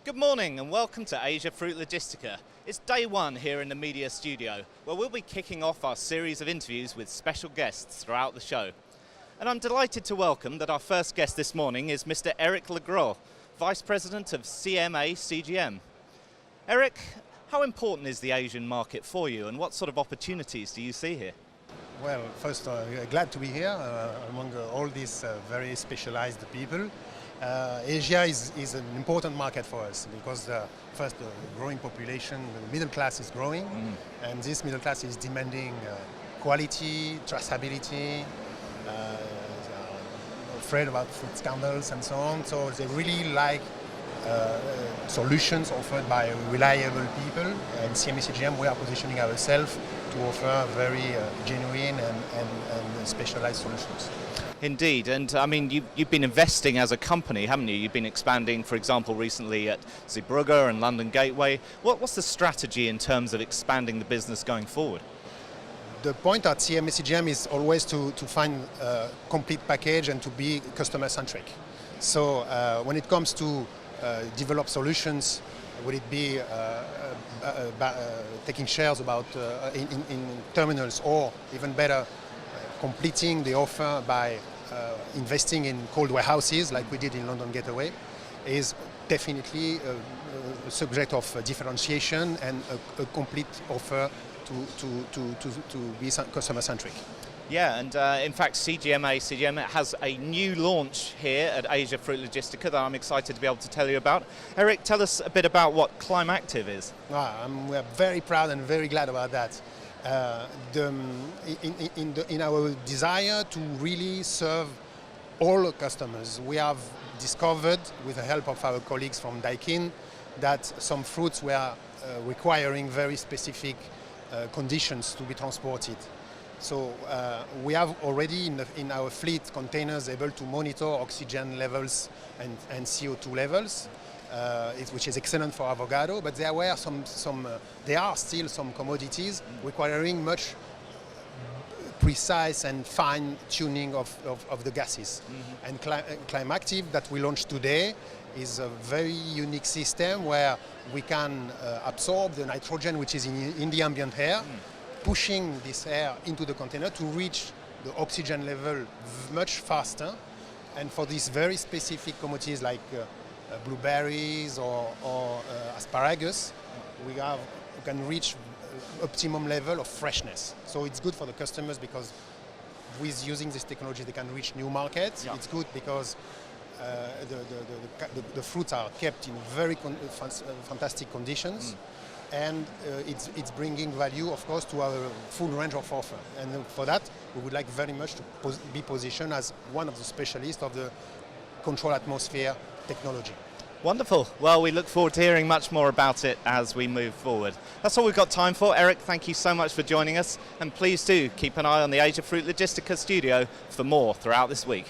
Good morning and welcome to Asia Fruit Logistica. It's day one here in the media studio, where we'll be kicking off our series of interviews with special guests throughout the show. And I'm delighted to welcome that our first guest this morning is Mr. Eric Legros, Vice President of CMA CGM. Eric, how important is the Asian market for you and what sort of opportunities do you see here? Well, first, glad to be here among all these very specialized people. Asia is an important market for us because first, the growing population, the middle class is growing, and this middle class is demanding quality, traceability, they are afraid about food scandals and so on, so they really like solutions offered by reliable people, and CMA CGM, we are positioning ourselves to offer very genuine and specialized solutions. Indeed, and I mean, you've been investing as a company, haven't you? You've been expanding, for example, recently at Zeebrugge and London Gateway. What's the strategy in terms of expanding the business going forward? The point at CMA CGM is always to find a complete package and to be customer-centric. So when it comes to develop solutions, would it be taking shares about in terminals, or even better, completing the offer by investing in cold warehouses like we did in London Gateway, is definitely a subject of differentiation and a complete offer to be customer-centric. Yeah, and in fact CGM has a new launch here at Asia Fruit Logistica that I'm excited to be able to tell you about. Eric, tell us a bit about what Climative is. We're very proud and very glad about that. In our desire to really serve all customers, we have discovered, with the help of our colleagues from Daikin, that some fruits were requiring very specific conditions to be transported. So we have already in our fleet containers able to monitor oxygen levels and CO2 levels, which is excellent for avocado. But there were there are still some commodities requiring much precise and fine tuning of the gases. And Climative that we launched today is a very unique system where we can absorb the nitrogen which is in the ambient air, pushing this air into the container to reach the oxygen level much faster. And for these very specific commodities like blueberries or asparagus, we can reach optimum level of freshness. So it's good for the customers because with using this technology they can reach new markets. Yeah. It's good because the fruits are kept in very fantastic conditions. And it's bringing value, of course, to our full range of offer. And for that, we would like very much to be positioned as one of the specialists of the control atmosphere technology. Wonderful. Well, we look forward to hearing much more about it as we move forward. That's all we've got time for. Eric, thank you so much for joining us. And please do keep an eye on the Asia Fruit Logistica studio for more throughout this week.